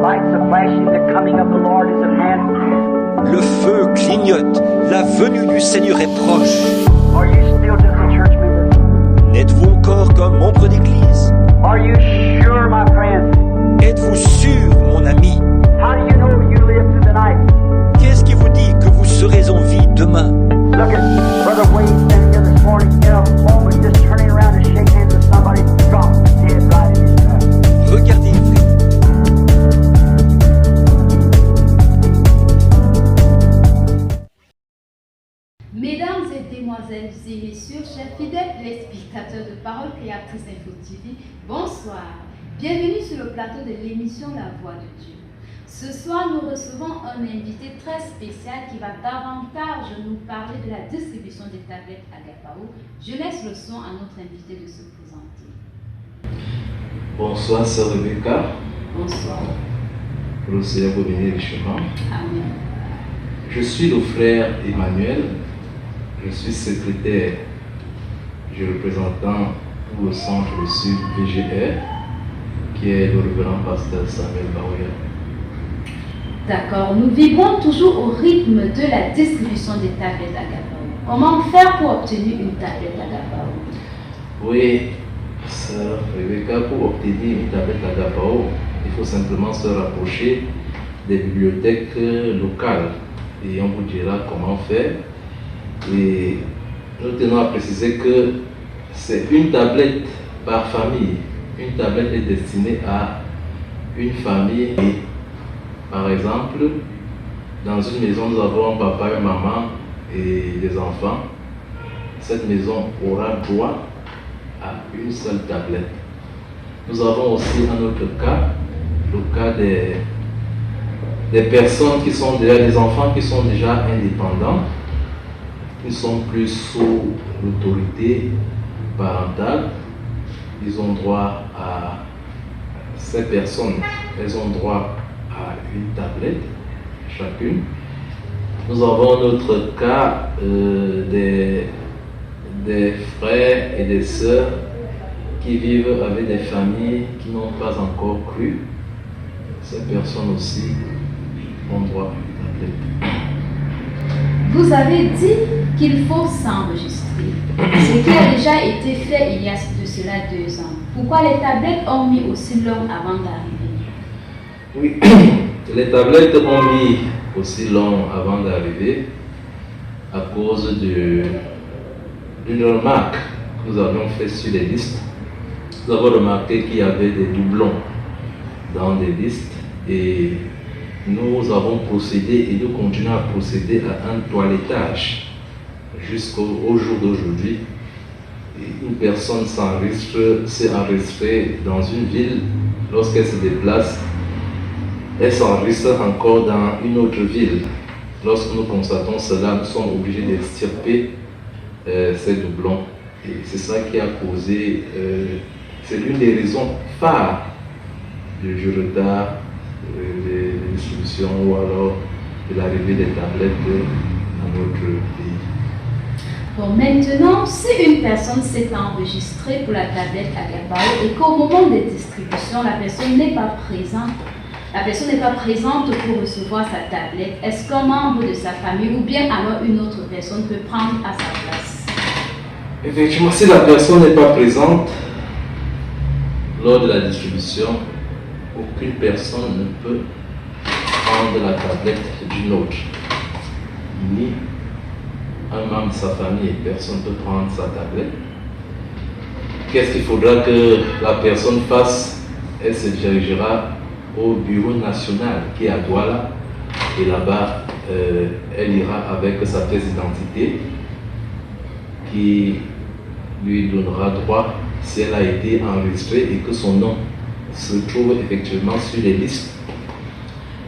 lights are flashing, the coming of the Lord is at hand. Le feu clignote, la venue du Seigneur est proche. Are you still just a church member? N'êtes-vous encore comme membre d'église? Are you sure, my friend? Êtes-vous sûr, mon ami? How do you know you live through the night? Qu'est-ce qui vous dit que vous serez en vie demain? Look at Brother Wade standing here this morning in a moment, just turning around and shake hands with somebody, drop dead right in his tracks. Regardez, frère. Mesdames et mesdemoiselles et messieurs, chers fidèles téléspectateurs de Parole Créatrice Info TV, bonsoir. Bienvenue sur le plateau de l'émission La Voix de Dieu. Ce soir, nous recevons un invité très spécial qui va davantage nous parler de la distribution des tablettes Agapao. Je laisse le son à notre invité de se présenter. Bonsoir, sœur Rebecca. Bonsoir. Que le Seigneur vous bénisse richement. Amen. Je suis le frère Emmanuel. Je suis secrétaire du représentant pour le centre de Sud VGR, qui est le révérend pasteur Samuel Baouya. D'accord, nous vivrons toujours au rythme de la distribution des tablettes Agapao. Comment faire pour obtenir une tablette Agapao? Oui, sœur Rebecca, pour obtenir une tablette Agapao, il faut simplement se rapprocher des bibliothèques locales et on vous dira comment faire. Et nous tenons à préciser que c'est une tablette par famille. Une tablette est destinée à une famille. Et, par exemple, dans une maison, nous avons un papa, une maman et des enfants. Cette maison aura droit à une seule tablette. Nous avons aussi un autre cas, le cas des personnes qui sont déjà des enfants qui sont déjà indépendants, qui sont plus sous l'autorité parentale. Ils ont droit à ces personnes, elles ont droit à une tablette chacune. Nous avons notre cas des frères et des sœurs qui vivent avec des familles qui n'ont pas encore cru. Ces personnes aussi ont droit à une tablette. Vous avez dit qu'il faut s'enregistrer, ce qui a déjà été fait il y a de cela 2 ans. Pourquoi les tablettes ont mis aussi long avant d'arriver? Oui, les tablettes ont mis aussi long avant d'arriver à cause d'une remarque que nous avions faite sur les listes. Nous avons remarqué qu'il y avait des doublons dans les listes et nous avons procédé et nous continuons à procéder à un toilettage jusqu'au jour d'aujourd'hui. Une personne s'est enregistrée dans une ville. Lorsqu'elle se déplace, elle s'enregistre encore dans une autre ville. Lorsque nous constatons cela, nous sommes obligés d'extirper ces doublons. Et c'est ça qui a causé, c'est l'une des raisons phares du retard de distribution ou alors de l'arrivée des tablettes dans notre pays. Bon, maintenant, si une personne s'est enregistrée pour la tablette Agapao et qu'au moment des distributions, la personne n'est pas présente pour recevoir sa tablette, est-ce qu'un membre de sa famille ou bien alors une autre personne peut prendre à sa place? Effectivement, si la personne n'est pas présente lors de la distribution, aucune personne ne peut prendre la tablette d'une autre. Ni un membre de sa famille, personne ne peut prendre sa tablette. Qu'est-ce qu'il faudra que la personne fasse? Elle se dirigera au bureau national qui est à Douala et là-bas, elle ira avec sa pièce d'identité qui lui donnera droit, si elle a été enregistrée et que son nom se trouve effectivement sur les listes,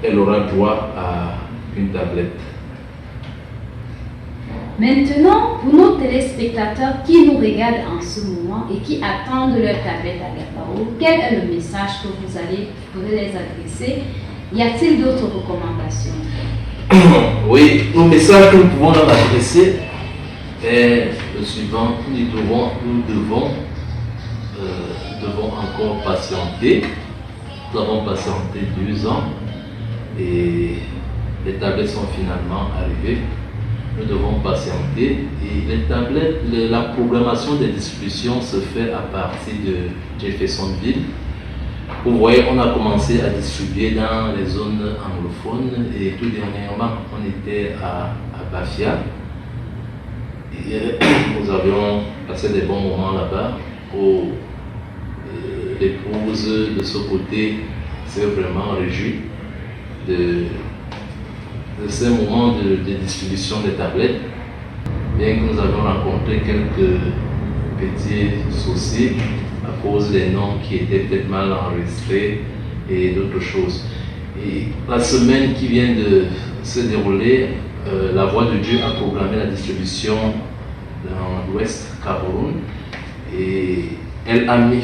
elle aura droit à une tablette. Maintenant, pour nos téléspectateurs qui nous regardent en ce moment et qui attendent leur tablette Agapao, quel est le message que vous pourrez les adresser? Y a-t-il d'autres recommandations? Oui, le message que nous pouvons leur adresser est le suivant. Nous devons encore patienter. Nous avons patienté 2 ans et les tablettes sont finalement arrivées. Nous devons patienter et les tablettes, la programmation des distributions se fait à partir de Jeffersonville. Vous voyez, on a commencé à distribuer dans les zones anglophones et tout dernièrement, on était à Bafia. Et nous avions passé des bons moments là-bas où l'épouse de ce côté s'est vraiment réjouie de ces moments de distribution des tablettes, bien que nous avions rencontré quelques petits soucis à cause des noms qui étaient peut-être mal enregistrés et d'autres choses. Et la semaine qui vient de se dérouler, la Voix de Dieu a programmé la distribution dans l'Ouest Cameroun et elle a mis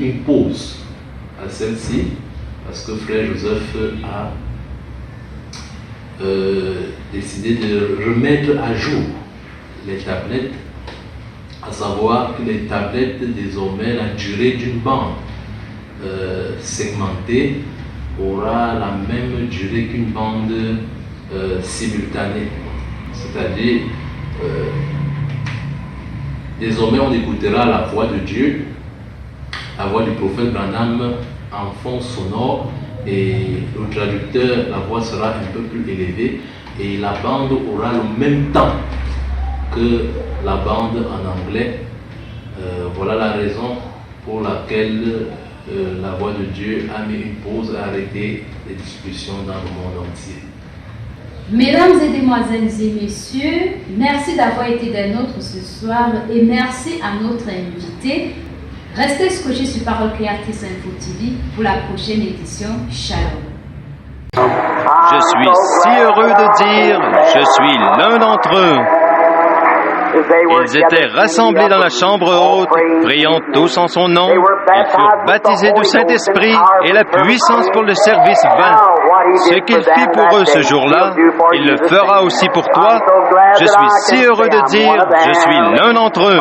une pause à celle-ci parce que Frère Joseph a décidé de remettre à jour les tablettes, à savoir que les tablettes désormais, la durée d'une bande segmentée aura la même durée qu'une bande simultanée, c'est-à-dire désormais on écoutera la voix de Dieu, la voix du prophète Branham en fond sonore, et le traducteur, la voix sera un peu plus élevée et la bande aura le même temps que la bande en anglais. Voilà la raison pour laquelle la Voix de Dieu a mis une pause, a arrêté les discussions dans le monde entier. Mesdames et demoiselles et messieurs, merci d'avoir été des nôtres ce soir et merci à notre invité. Restez scotchés sur Parole Créatrice Info TV pour la prochaine édition. Shalom. Je suis si heureux de dire, je suis l'un d'entre eux. Ils étaient rassemblés dans la chambre haute, priant tous en son nom. Ils furent baptisés du Saint-Esprit et la puissance pour le service vint. Ce qu'il fit pour eux ce jour-là, il le fera aussi pour toi. Je suis si heureux de dire, je suis l'un d'entre eux.